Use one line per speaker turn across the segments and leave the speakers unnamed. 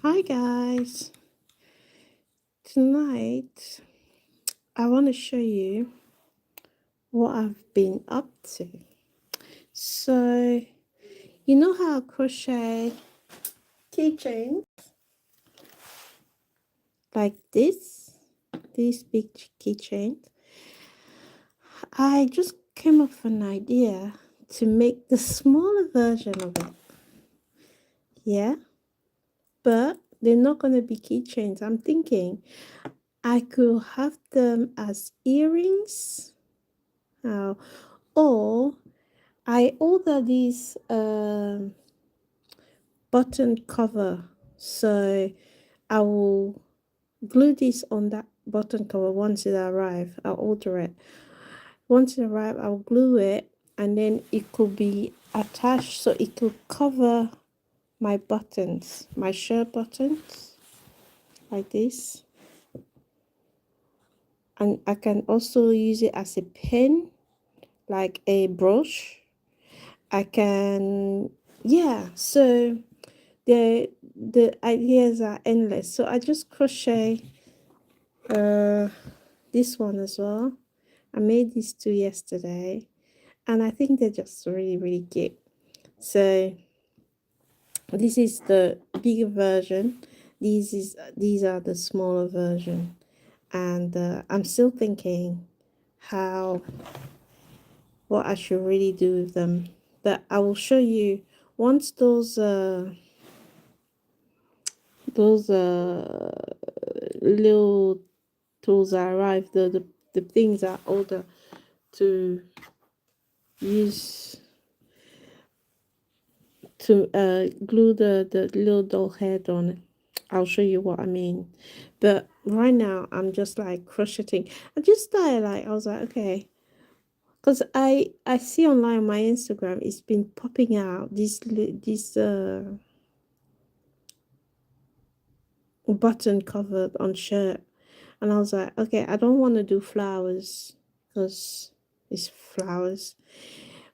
Hi guys. Tonight I want to show you what I've been up to. So, you know how I crochet keychain like these big keychains. I just came up with an idea to make the smaller version of it. Yeah, but they're not going to be keychains. I'm thinking I could have them as earrings. Or I order these button cover, so I will glue this on that button cover once it arrives. I'll order it. Once it arrives, I'll glue it, and then it could be attached so it could cover my buttons, my shirt buttons, like this. And I can also use it as a pen, like a brush. I can, yeah, so the ideas are endless. So I just crochet this one as well. I made these two yesterday, and I think they're just really cute. So this is the bigger version. These are the smaller version, and I'm still thinking how what I should really do with them. But I will show you once those little tools arrive, the things are older to use to glue the little doll head on it. I'll show you what I mean. But right now I'm just like crocheting. I just started like I was like, okay, because I see online on my Instagram it's been popping out this button covered on shirt. And I was like, okay, I don't want to do flowers because it's flowers.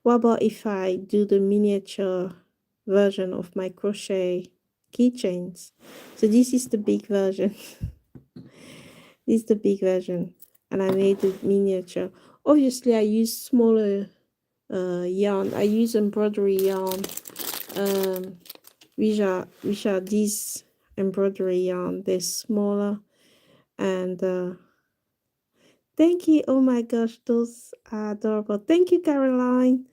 What about if I do the miniature version of my crochet keychains? So this is the big version. This is the big version. And I made the miniature. Obviously, I use smaller yarn. I use embroidery yarn. Which are these embroidery yarn. They're smaller. And thank you. Oh my gosh, those are adorable. Thank you, Caroline.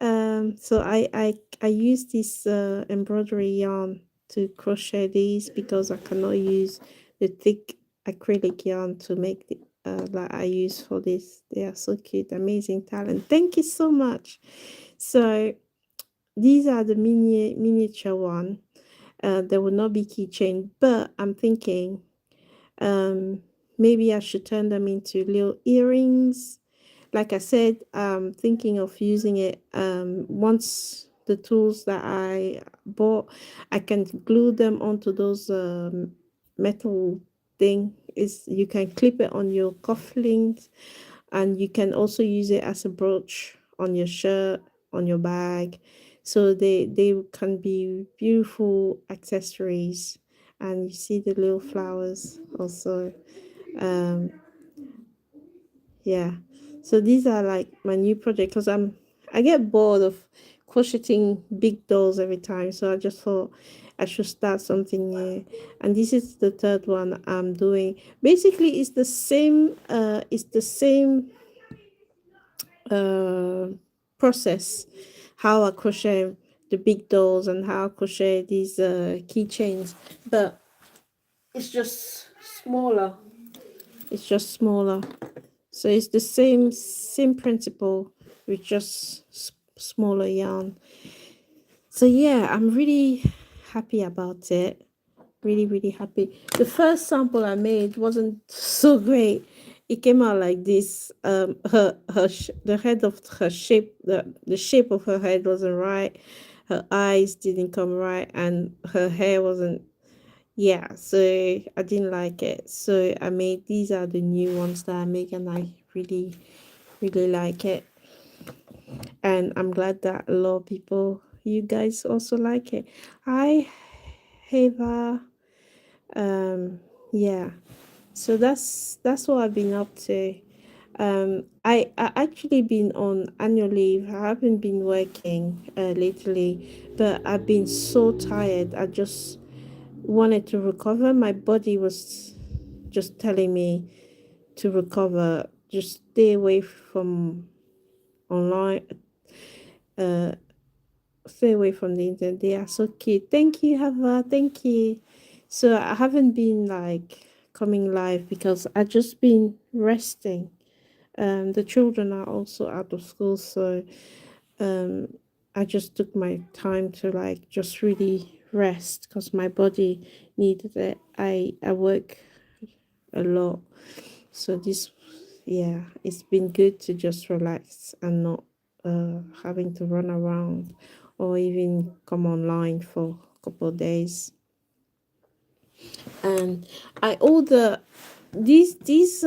So I use this embroidery yarn to crochet these because I cannot use the thick acrylic yarn to make the that I use for this. They are so cute, amazing talent. Thank you so much. So these are the miniature one. There will not be keychain, but I'm thinking maybe I should turn them into little earrings. Like I said, thinking of using it once the tools that I bought, I can glue them onto those metal thing. Is you can clip it on your cufflinks, and you can also use it as a brooch on your shirt, on your bag. So they can be beautiful accessories. And you see the little flowers also. um yeah, so these are like my new project because I get bored of crocheting big dolls every time, so I just thought I should start something new. And this is the third one I'm doing. Basically it's the same uh process, how I crochet the big dolls and how I crochet these keychains, but it's just smaller. It's just smaller. So it's the same principle with just smaller yarn. So yeah, I'm really happy about it. Really happy. The first sample I made wasn't so great. It came out like this. The head of her shape, the shape of her head wasn't right. Her eyes didn't come right, and her hair wasn't. Yeah, so I didn't like it. So I made these are the new ones that I make, and I really like it. And I'm glad that a lot of people, you guys also like it. Hi, Heva. Yeah, so that's what I've been up to. I actually been on annual leave. I haven't been working lately, but I've been so tired. I just wanted to recover. My body was just telling me to recover. Just stay away from online. Uh, Stay away from the internet. They are so cute. Thank you, Hava. Thank you. So I haven't been like coming live because I just been resting. The children are also out of school, so um, I just took my time to like just really rest because my body needed it. I work a lot, so this, yeah, it's been good to just relax and not having to run around or even come online for a couple of days. And I order these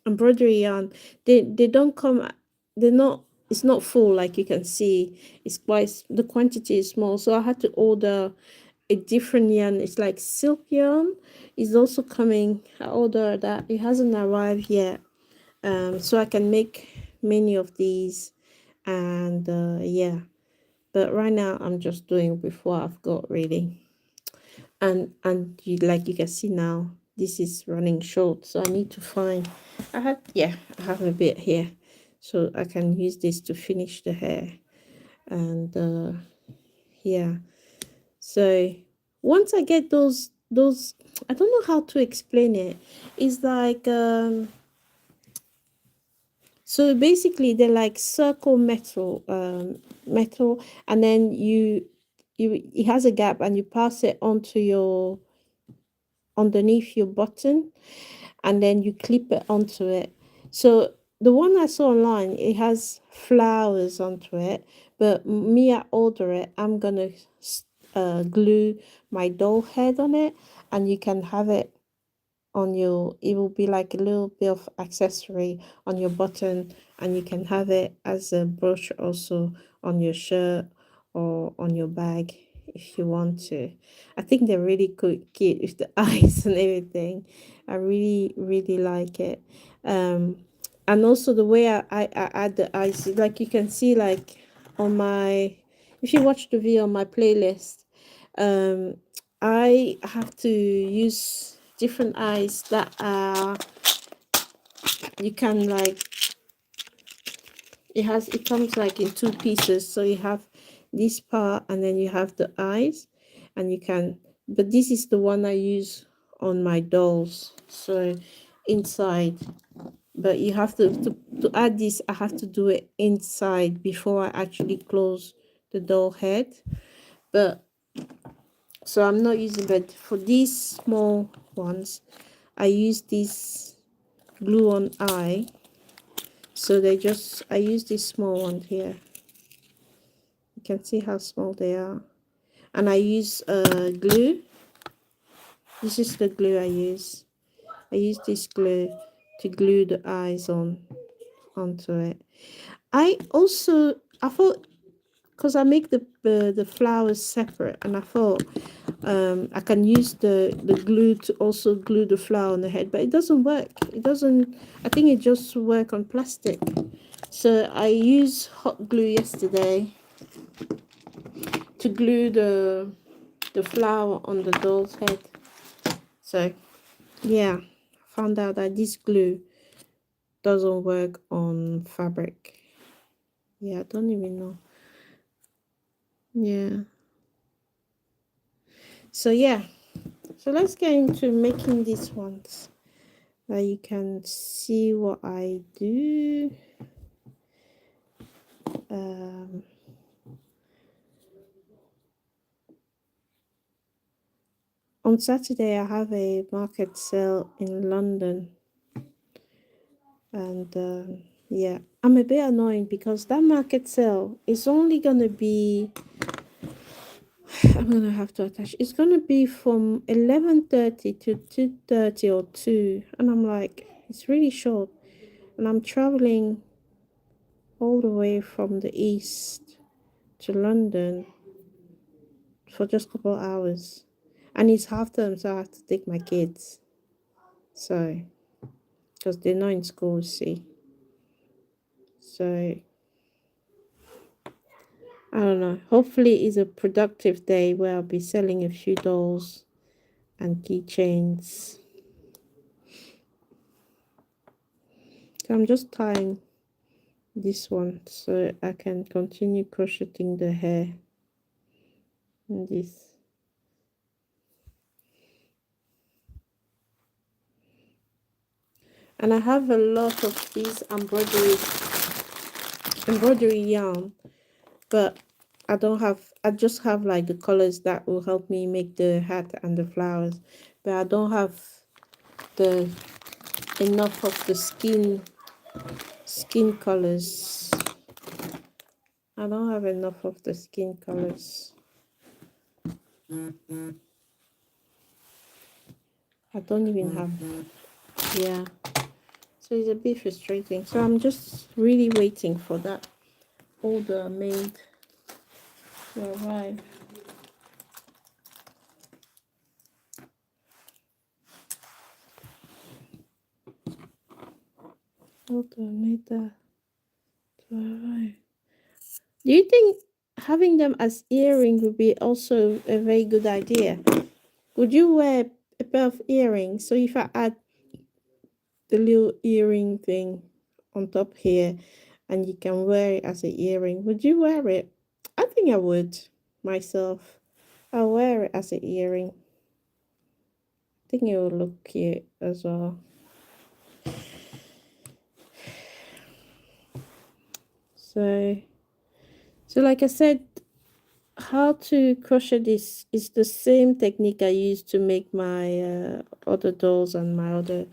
embroidery yarn. They don't come. They're not. It's not full like you can see. It's quite, the quantity is small, so I had to order a different yarn. It's like silk yarn. Is also coming. I ordered that. It hasn't arrived yet. So I can make many of these, and yeah. But right now I'm just doing with what I've got really. And you, like you can see now, this is running short, so I need to find, I have a bit here, so I can use this to finish the hair. And yeah, so once I get those, I don't know how to explain it. It's like so basically they're like circle metal, and then you it has a gap, and you pass it onto your underneath your button, and then you clip it onto it. So the one I saw online, it has flowers onto it, but me, I order it. I'm gonna glue my doll head on it, and you can have it on your, it will be like a little bit of accessory on your button, and you can have it as a brooch also on your shirt or on your bag if you want to. I think they're really cute with the eyes and everything. I really like it. um and also the way I add the eyes, like you can see, like on my, if you watch the video on my playlist, um I have to use different eyes that are, you can like, it comes like in two pieces. So you have this part, and then you have the eyes, and you can, but this is the one I use on my dolls. So inside, but you have to add this, I have to do it inside before I actually close the doll head. But so I'm not using, but for these small ones I use this glue on eye. So they just, I use this small one here. You can see how small they are. And I use glue. This is the glue I use. I use this glue to glue the eyes onto it. I thought, because I make the flowers separate, and I thought I can use the glue to also glue the flower on the head, but it doesn't work. It doesn't. I think it just work on plastic. So I used hot glue yesterday to glue the flower on the doll's head. So yeah, found out that this glue doesn't work on fabric. Yeah, I don't even know. Yeah. So yeah. So let's get into making these ones. You can see what I do. On Saturday I have a market sale in London, and yeah, I'm a bit annoyed because that market sale is only gonna be, I'm gonna have to attach, it's gonna be from 11:30 to 2:30 or 2, and I'm like, it's really short, and I'm traveling all the way from the east to London for just a couple of hours. And it's half term, so I have to take my kids. So, because they're not in school, see. So, I don't know. Hopefully, it's a productive day where I'll be selling a few dolls and keychains. So I'm just tying this one so I can continue crocheting the hair and this. And I have a lot of these embroidery yarn, but I just have like the colors that will help me make the hat and the flowers, but I don't have the enough of the skin colors. I don't have enough of the skin colors. I don't even have, yeah. So it's a bit frustrating. So I'm just really waiting for that older maid to arrive. Older maid to arrive. Do you think having them as earring would be also a very good idea? Would you wear a pair of earrings? So if I add the little earring thing on top here and you can wear it as an earring, would you wear it? I think I would myself. I'll wear it as an earring. I think it will look cute as well. So like I said, how to crochet this is the same technique I used to make my other dolls and my other,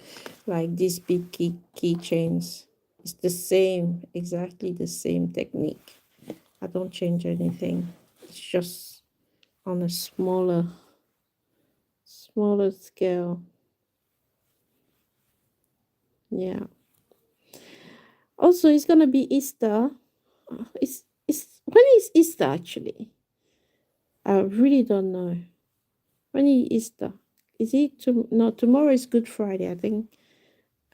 like these big keychains. It's the same, exactly the same technique. I don't change anything. It's just on a smaller scale. Yeah. Also, it's gonna be Easter. It's when is Easter actually? I really don't know. When is Easter? Is it no, tomorrow is Good Friday, I think.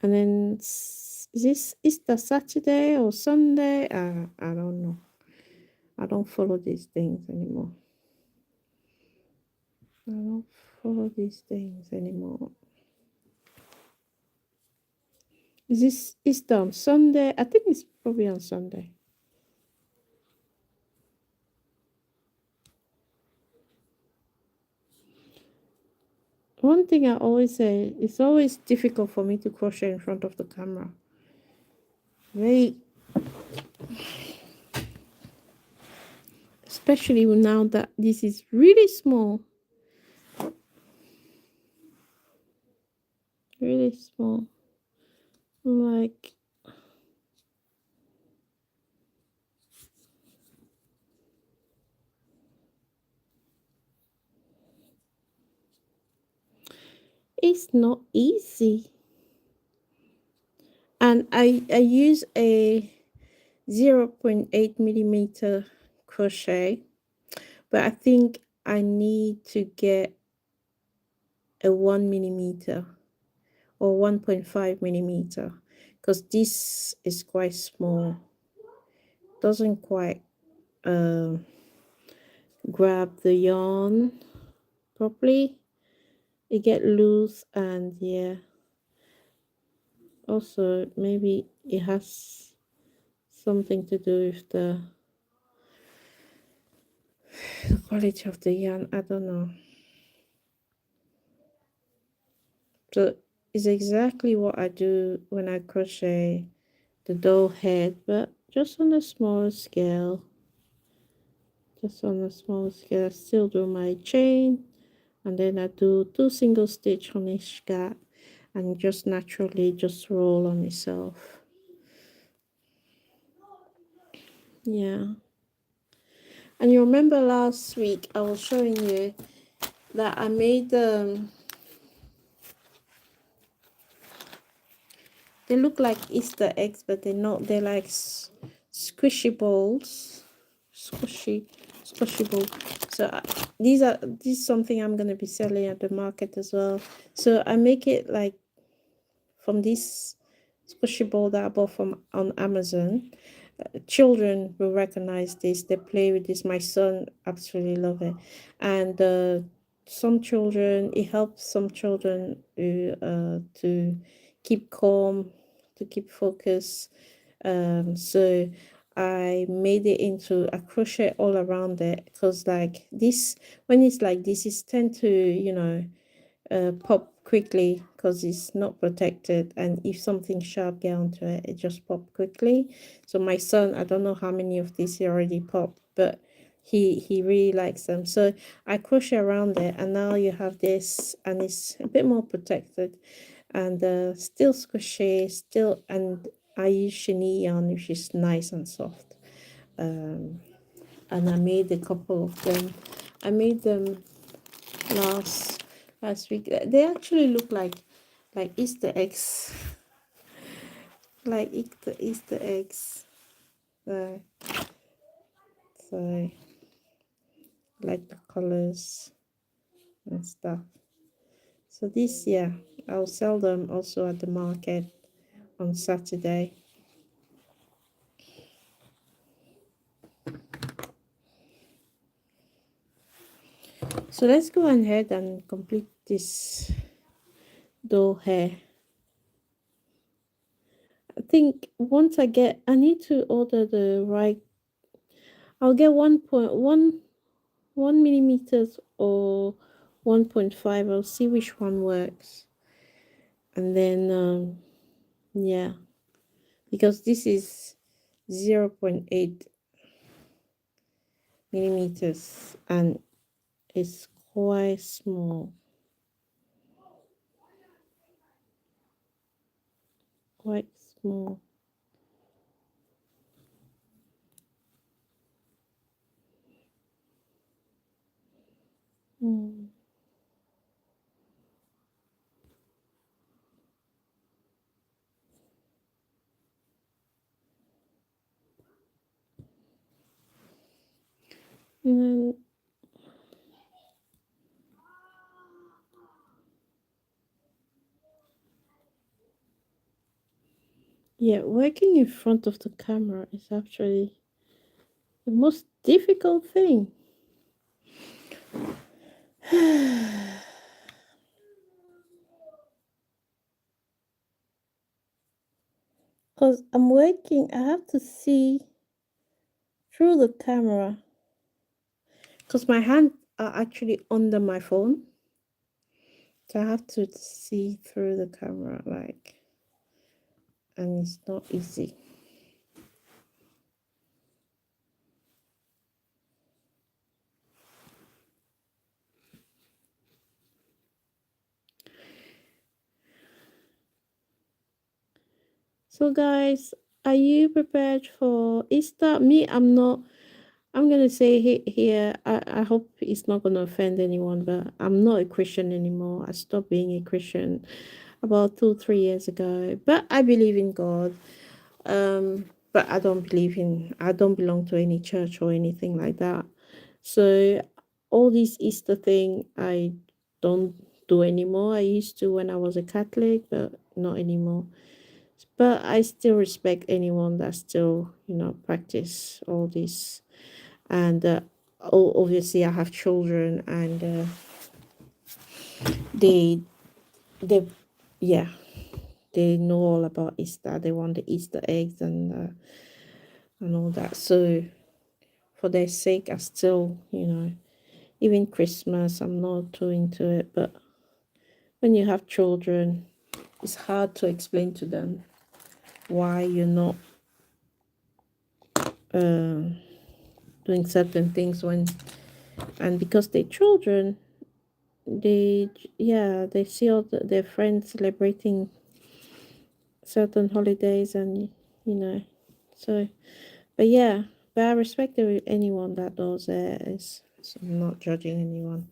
And then is this Easter Saturday or Sunday? I don't know. I don't follow these things anymore. I don't follow these things anymore. Is this Easter on Sunday? I think it's probably on Sunday. One thing I always say, it's always difficult for me to crochet in front of the camera. Especially now that this is really small. Really small. Like, it's not easy. And I use a 0.8 millimeter crochet, but I think I need to get a 1 millimeter or 1.5 millimeter because this is quite small. Doesn't quite grab the yarn properly. It get loose, and yeah, also maybe it has something to do with the quality of the yarn. I don't know. So it's exactly what I do when I crochet the doll head, but just on a smaller scale. Just on a small scale. I still do my chain, and then I do 2 single stitch on each gap, and just naturally just roll on itself. Yeah. And you remember last week I was showing you that I made they look like Easter eggs, but they're not. They're like squishy balls. Squishy balls. So this is something I'm gonna be selling at the market as well. So I make it like from this squishy ball that I bought from on Amazon. Children will recognize this. They play with this. My son absolutely love it, and some children, it helps some children to keep calm, to keep focus. So I made it into a crochet all around it, because like this, when it's like this, it's tend to, you know, pop quickly because it's not protected, and if something sharp get onto it, it just pop quickly. So my son, I don't know how many of these he already popped, but he really likes them. So I crochet around it, and now you have this, and it's a bit more protected, and still squishy, still, and I use chenille yarn, which is nice and soft. And I made a couple of them. I made them last week. They actually look like Easter eggs, like Easter eggs. Uh, so like the colors and stuff. So this, yeah, I'll sell them also at the market on Saturday. So let's go ahead and complete this doll hair. I think once I need to order the right. I'll get 1.1 millimeters or 1.5. I'll see which one works, and then yeah, because this is 0.8 millimeters and it's quite small, quite small. Mm. And then, yeah, working in front of the camera is actually the most difficult thing. Because I'm working, I have to see through the camera. Because my hands are actually under my phone. So I have to see through the camera, like, and it's not easy. So guys, are you prepared for Easter? Me, I'm not. I'm gonna say here, I hope it's not gonna offend anyone, but I'm not a Christian anymore. I stopped being a Christian about 2, 3 years ago. But I believe in God. But I don't belong to any church or anything like that. So all this Easter thing I don't do anymore. I used to when I was a Catholic, but not anymore. But I still respect anyone that still, you know, practice all this. And obviously I have children, and they they yeah, they know all about Easter. They want the Easter eggs and all that. So for their sake, I still, you know, even Christmas, I'm not too into it. But when you have children, it's hard to explain to them why you're not doing certain things when, and because they're children, they see all their friends celebrating certain holidays, and you know, so but yeah, but I respect anyone that does it. So I'm not judging anyone.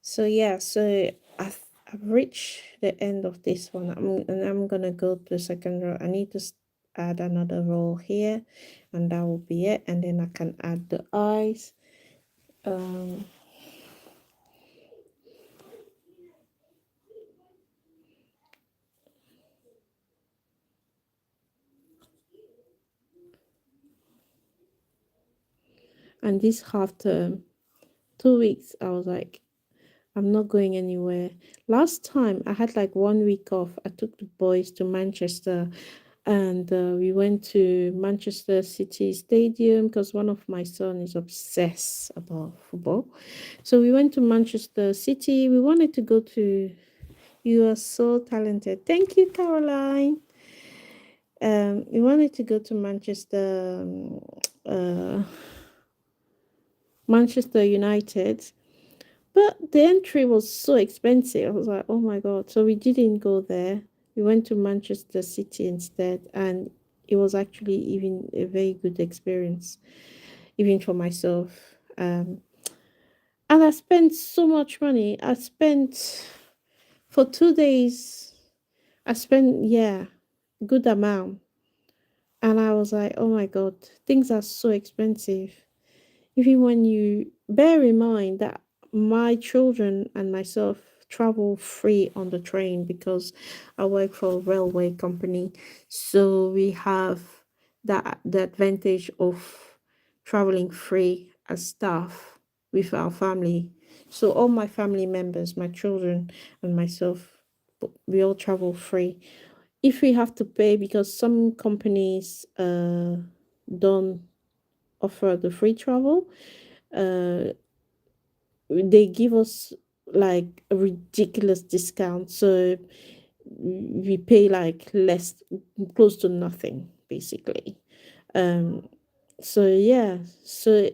So yeah, so I've reached the end of this one. I'm gonna go to the second row. I need to add another row here, and that will be it. And then I can add the eyes. Um, And this half term, 2 weeks, I was like, I'm not going anywhere. Last time I had like 1 week off. I took the boys to Manchester, and we went to Manchester City Stadium because one of my son is obsessed about football. So we went to Manchester City. We wanted to go to. You are so talented. Thank you, Caroline. We wanted to go to Manchester United, but the entry was so expensive. I was like, oh my God. So we didn't go there. We went to Manchester City instead. And it was actually even a very good experience, even for myself. And I spent so much money. I spent for 2 days, I spent, yeah, good amount. And I was like, oh my God, things are so expensive. Even when you bear in mind that my children and myself travel free on the train because I work for a railway company. So we have the advantage of traveling free as staff with our family. So all my family members, my children and myself, we all travel free. If we have to pay, because some companies don't offer the free travel, uh they give us like a ridiculous discount, so we pay like less, close to nothing basically. um so yeah, so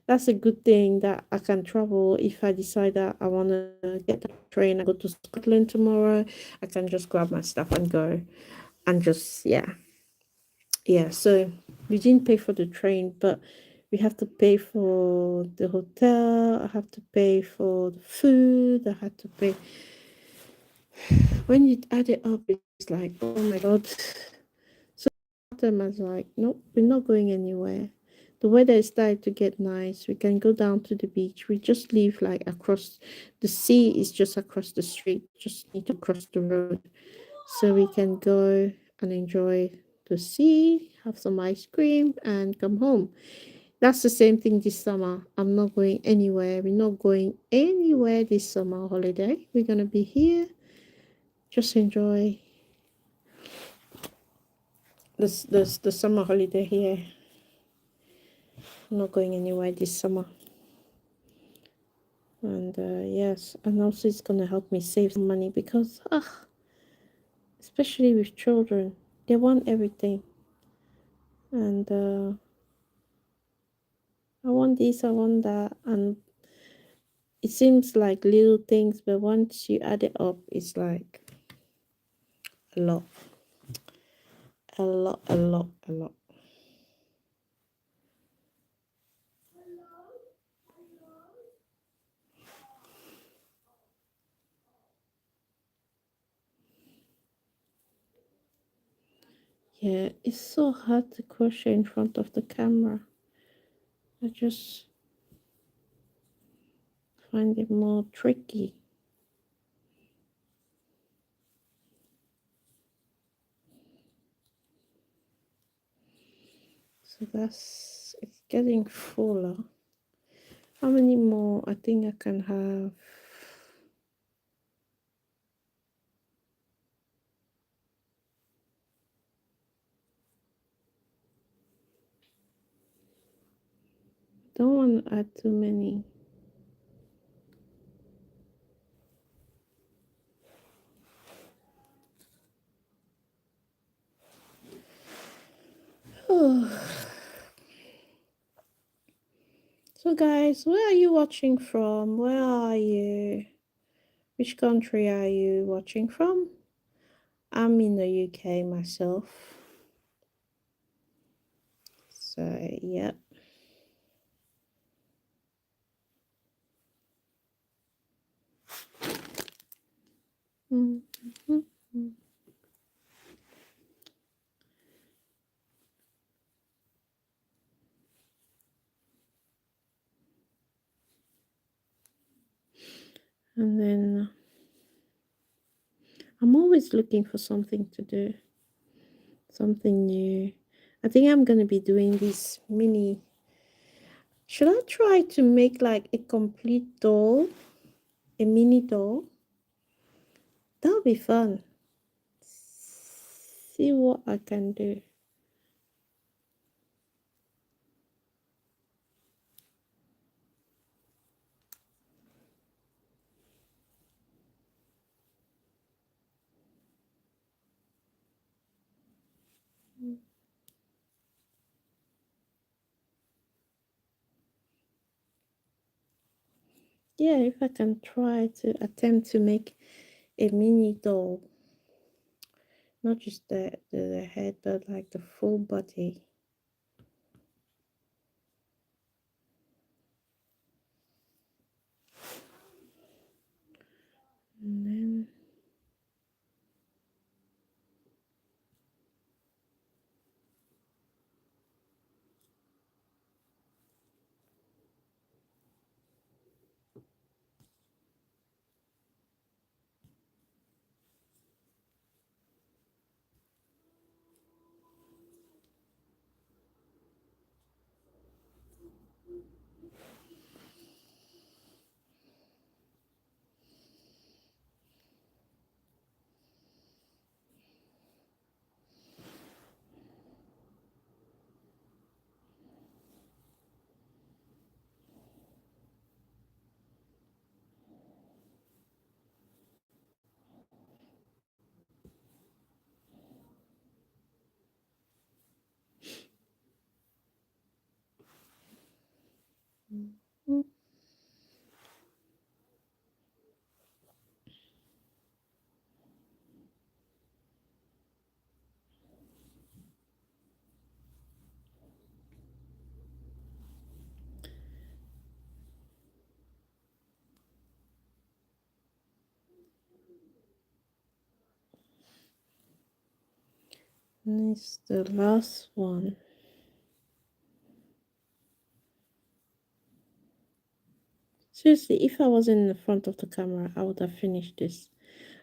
that's a good thing that I can travel. If I decide that I want to get the train and go to Scotland tomorrow, I can just grab my stuff and go, and just, yeah. So we didn't pay for the train, but we have to pay for the hotel. I have to pay for the food. I had to pay. When you add it up, it's like, oh my God. So them I was like, nope, we're not going anywhere. The weather is starting to get nice. We can go down to the beach. We just live like across, the sea is just across the street. Just need to cross the road. So we can go and enjoy the sea, have some ice cream, and come home. That's the same thing this summer. I'm not going anywhere. We're not going anywhere this summer holiday. We're gonna be here. Just enjoy this the summer holiday here. I'm not going anywhere this summer. And yes, and also it's gonna help me save some money because especially with children, they want everything. And I want this, I want that, and it seems like little things, but once you add it up, it's like a lot, a lot, a lot, a lot. Yeah, it's so hard to crochet in front of the camera. I just find it more tricky. So it's getting fuller. How many more? I think I can have. Don't want to add too many. So guys, where are you watching from? Where are you? Which country are you watching from? I'm in the UK myself. So, yep. Mm-hmm. And then I'm always looking for something to do, something new. I think I'm going to be doing this mini Should I try to make like a complete doll, a mini doll? That'll be fun. See what I can do. Yeah, if I can try to attempt to make a mini doll, not just the head, but like the full body. And then mm, and it's the last one. Seriously, if I was in the front of the camera, I would have finished this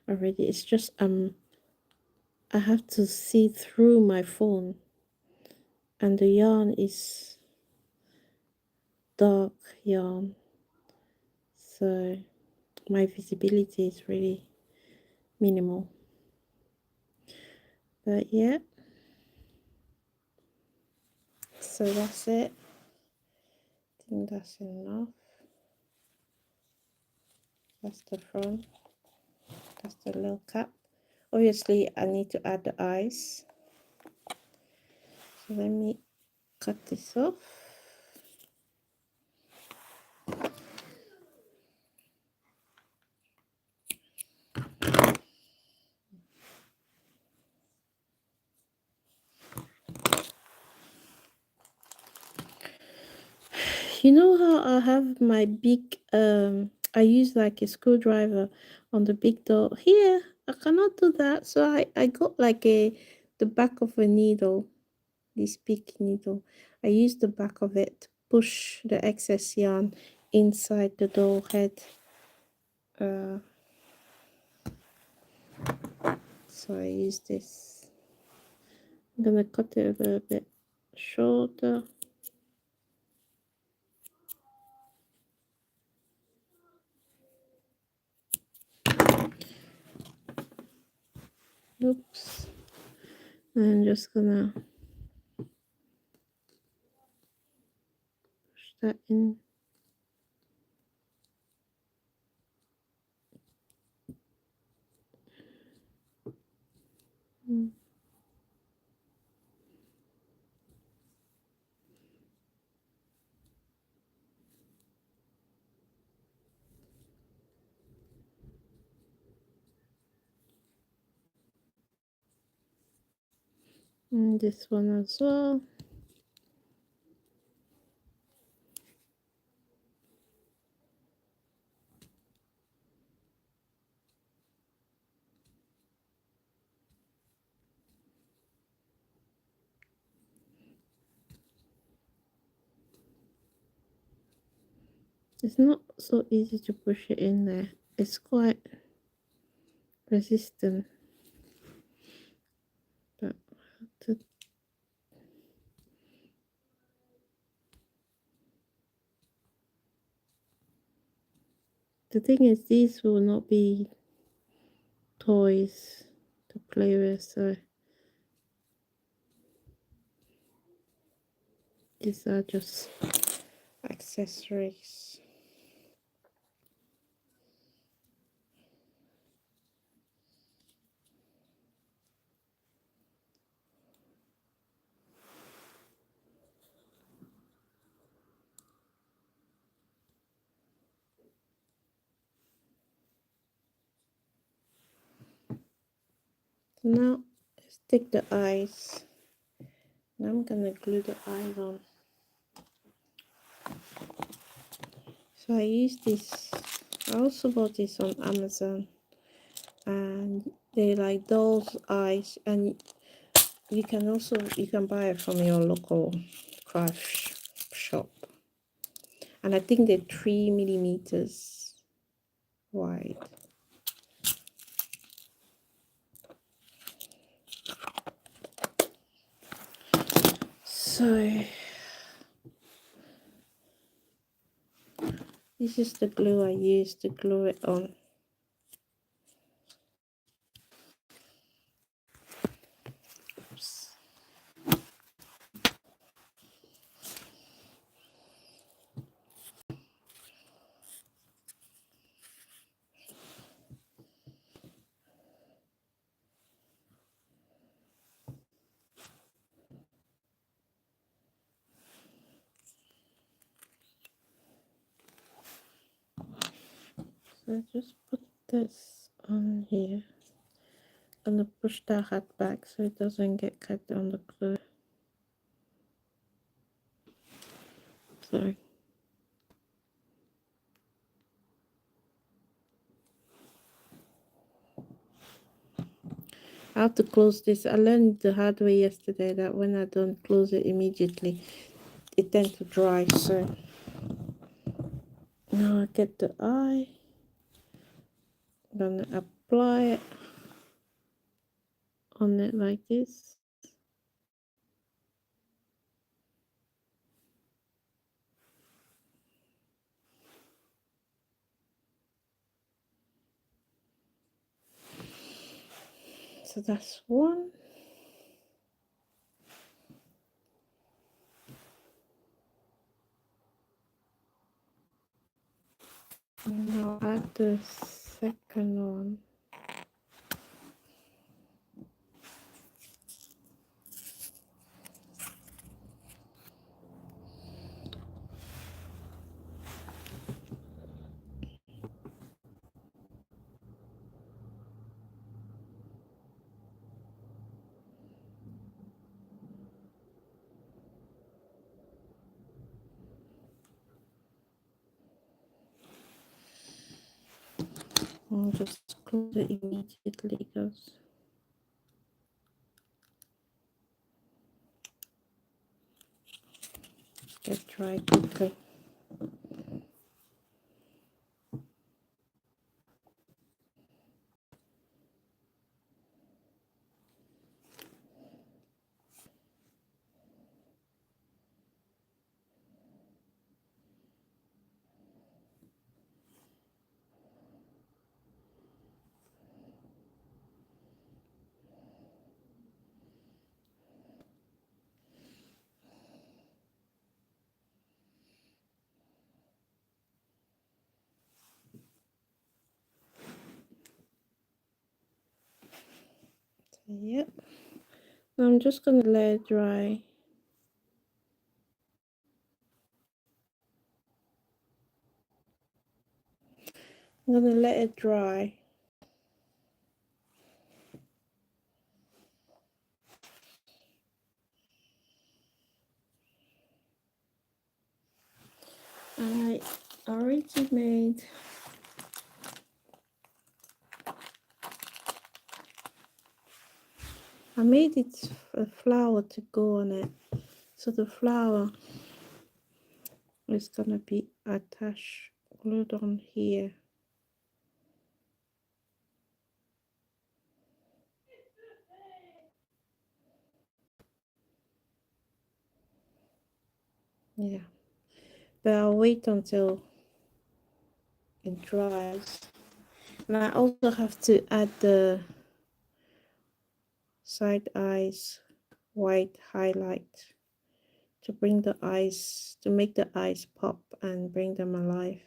already. It's just I have to see through my phone, and the yarn is dark yarn, so my visibility is really minimal. But yeah, so that's it. I think that's enough. That's the front. That's the little cap. Obviously, I need to add the eyes. So let me cut this off. You know how I have my big I use like a screwdriver on the big door here. I cannot do that, so I got like the back of a needle, this big needle. I use the back of it to push the excess yarn inside the doll head. So I use this. I'm gonna cut it a little bit shorter. Oops. I'm just gonna push that in. And this one as well. It's not so easy to push it in there. It's quite resistant. But to The thing is, these will not be toys to play with, so these are just accessories. So now let's take the eyes. Now I'm gonna glue the eyes on. So I use this. I also bought this on Amazon, and they like doll's eyes, and you can buy it from your local craft shop. And I think they're 3 millimeters wide. So this is the glue I use to glue it on. Oops. So just put this on here. I'm gonna push the hat back so it doesn't get cut on the glue. Sorry. I have to close this. I learned the hard way yesterday that when I don't close it immediately, it tends to dry. So now I get the eye. I'm gonna apply it on it like this. So that's one. And now add the second one. I'll just close it immediately because get dry quickly. So, yep. Now I'm just gonna let it dry. I'm gonna let it dry. I already made it a flower to go on it. So the flower is gonna be attached, glued on here. Yeah, but I'll wait until it dries. And I also have to add the side eyes white highlight to bring the eyes, to make the eyes pop and bring them alive.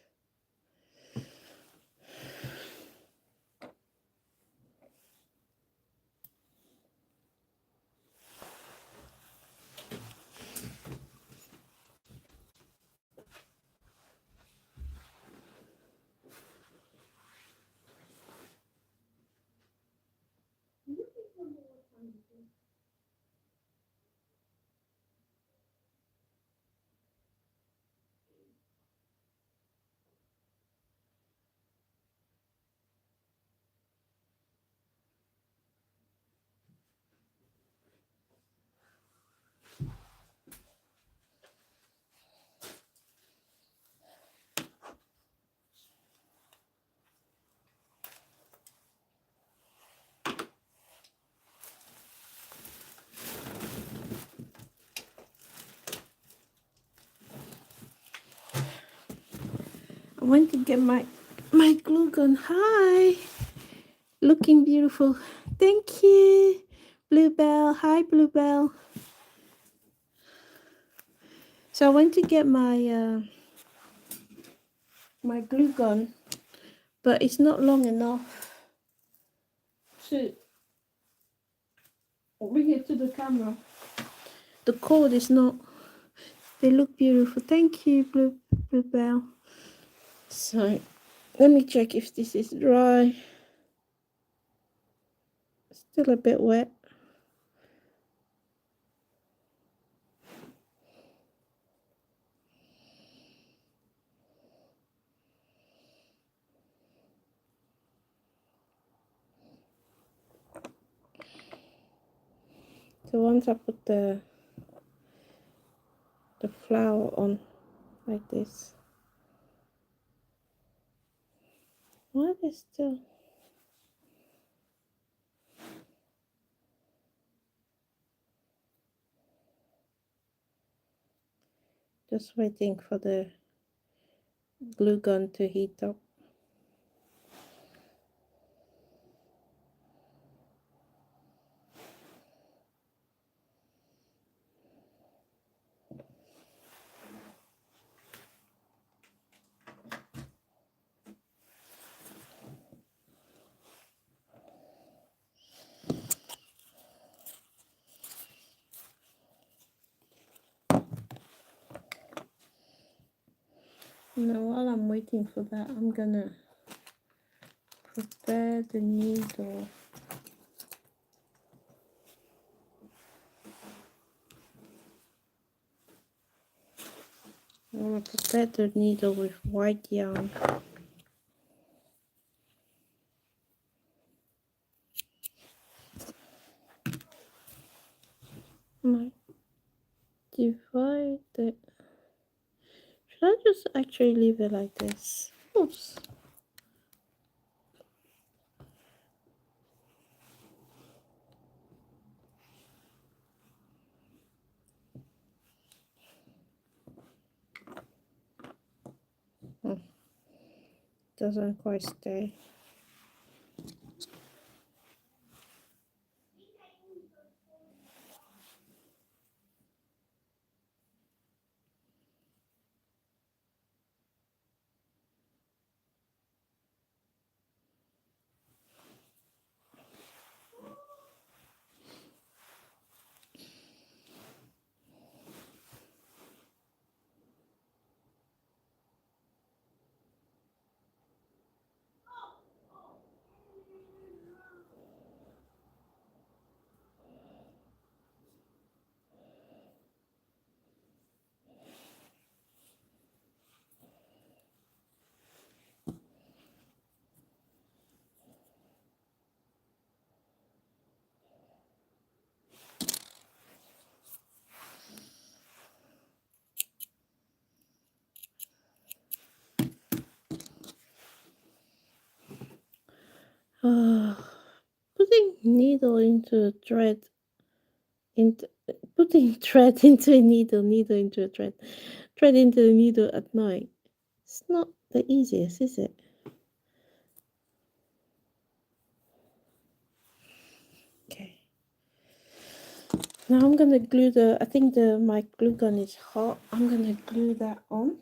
I went to get my glue gun. Hi, looking beautiful. Thank you, Bluebell. Hi, Bluebell. So I went to get my glue gun, but it's not long enough to bring it to the camera. The cord is not. They look beautiful. Thank you, Bluebell. So let me check if this is dry. Still a bit wet. So once I put the flower on like this, why is still? Just waiting for the glue gun to heat up. Now while I'm waiting for that, I'm gonna prepare the needle. I'm gonna prepare the needle with white yarn. I divide it. Should I just actually leave it like this? Oops. Doesn't quite stay. Putting needle into a thread, into putting thread into a needle, needle into a thread, thread into a needle at night It's not the easiest, is it? Okay. Now I'm gonna glue I think my glue gun is hot. I'm gonna glue that on.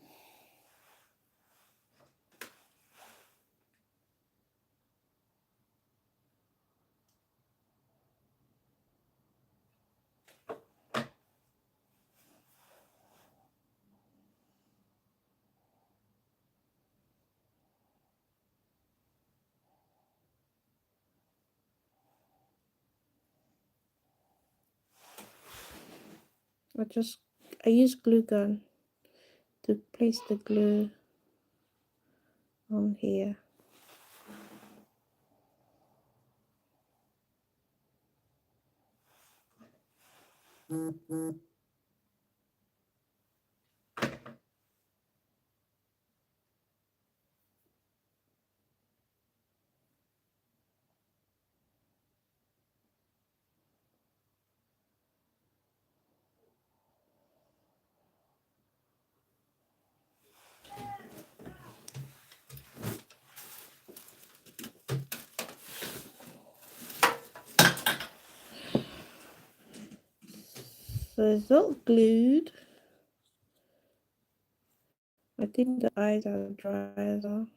I use glue gun to place the glue on here. So it's all glued. I think the eyes are dry as well.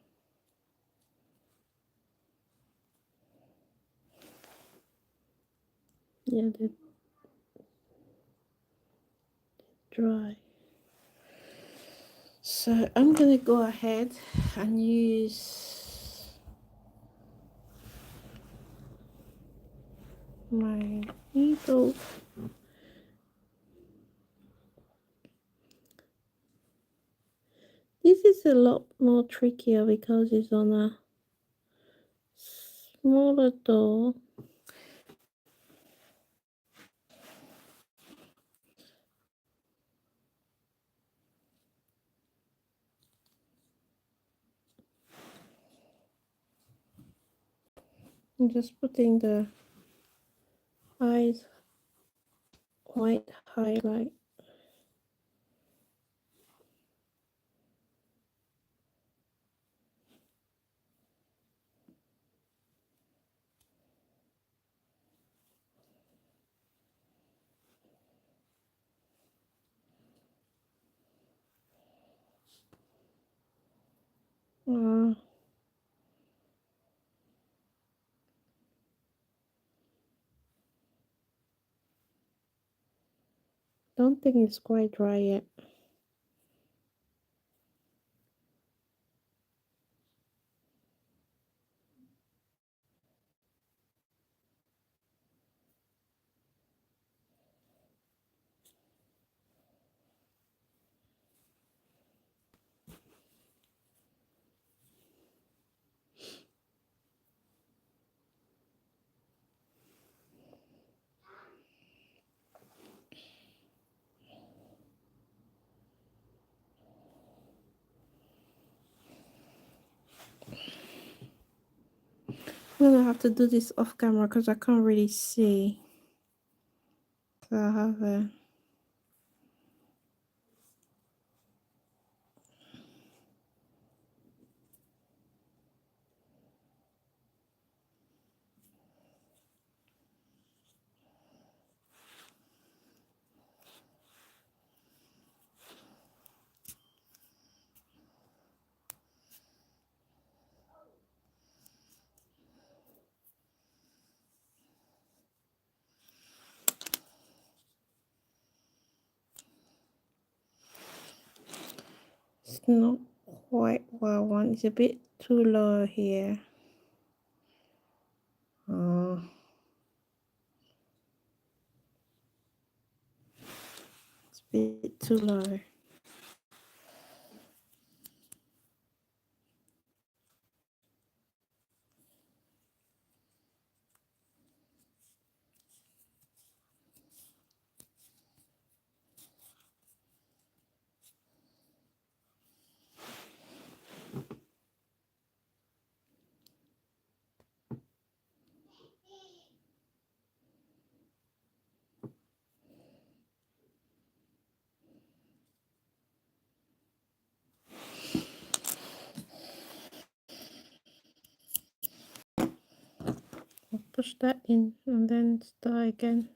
Yeah, they're dry. So I'm gonna go ahead and use my needle. This is a lot more trickier because it's on a smaller doll. I'm just putting the eyes white highlight. Don't think it's quite dry yet. I'm gonna have to do this off camera because I can't really see. So I have a it's not quite what I want. It's a bit too low here. Oh, it's a bit too low. push that in and then start again.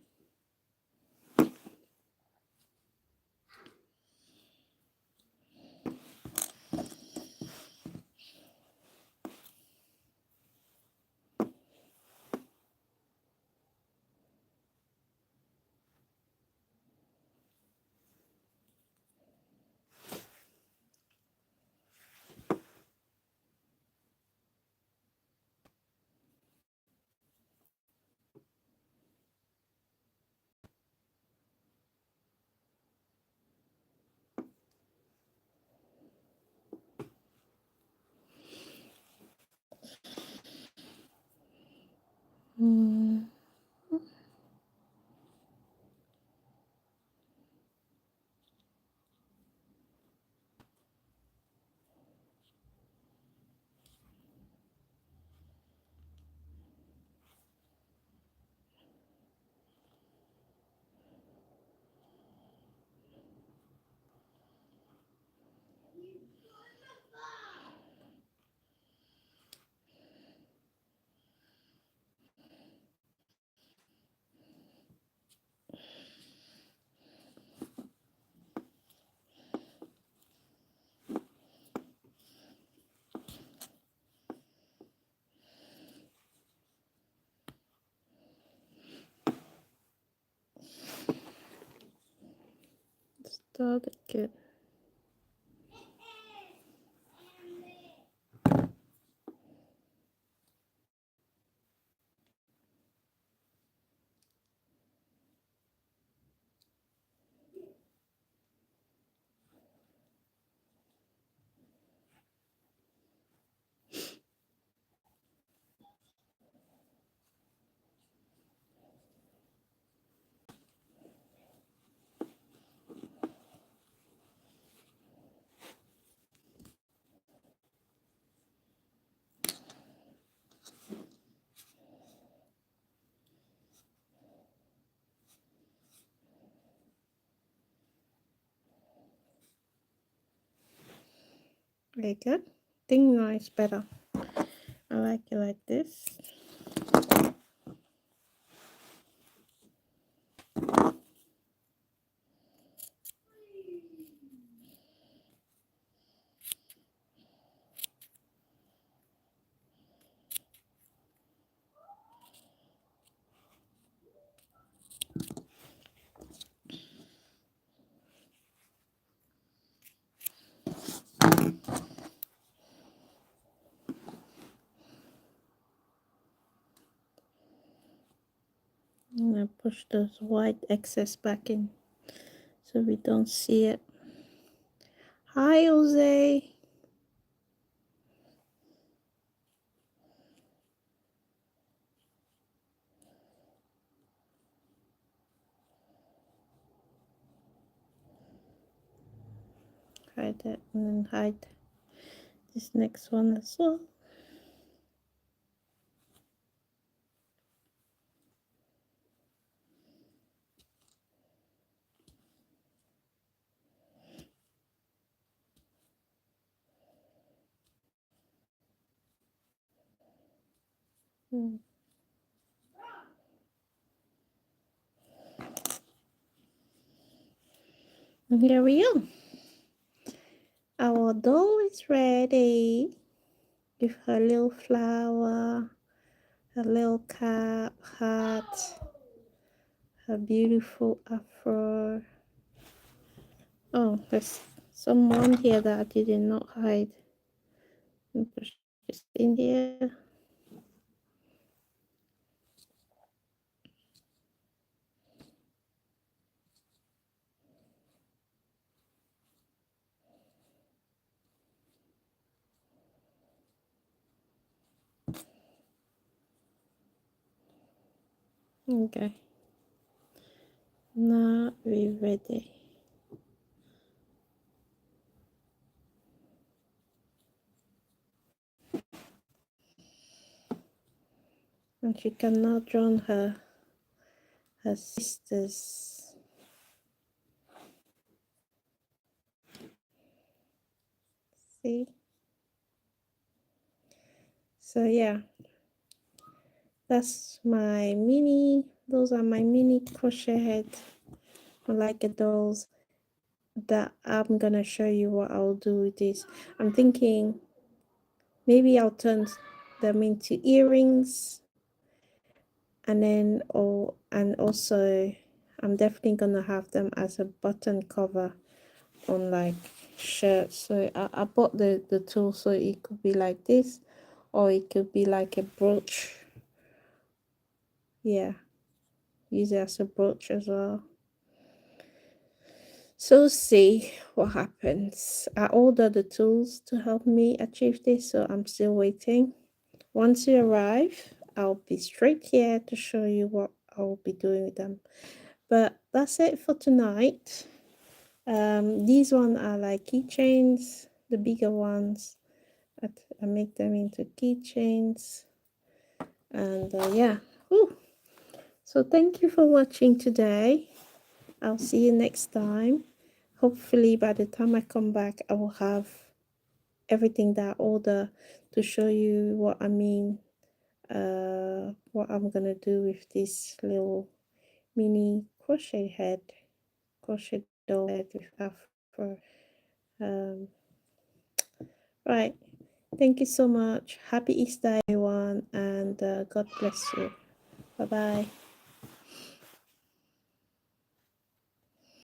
Start again. Very good. Think now is better. I like it like this. I'm gonna push those white excess back in so we don't see it. Hi, Jose. Hide that and then hide this next one as well. And here we go. Our doll is ready. With her little flower, her little cap, hat, her beautiful afro. Oh, there's someone here that I did not hide. Push this in here. Okay. Now we're ready. And she can now join her sisters. See? So yeah, That's my mini, those are my mini crochet head, like a dolls, that I'm gonna show you what I'll do with this. I'm thinking maybe I'll turn them into earrings, and then and also I'm definitely gonna have them as a button cover on like shirts. So I bought the tool, so it could be like this, or it could be like a brooch. Yeah, use it as a brooch as well. So see what happens. I ordered the tools to help me achieve this, so I'm still waiting. Once you arrive, I'll be straight here to show you what I'll be doing with them. But that's it for tonight. These ones are like keychains, the bigger ones. I make them into keychains. And yeah. Whew. So thank you for watching today. I'll see you next time. Hopefully by the time I come back, I will have everything that I order to show you what I mean, what I'm gonna do with this little mini crochet doll head with afro. Um, right. Thank you so much. Happy Easter, everyone, and God bless you. Bye bye.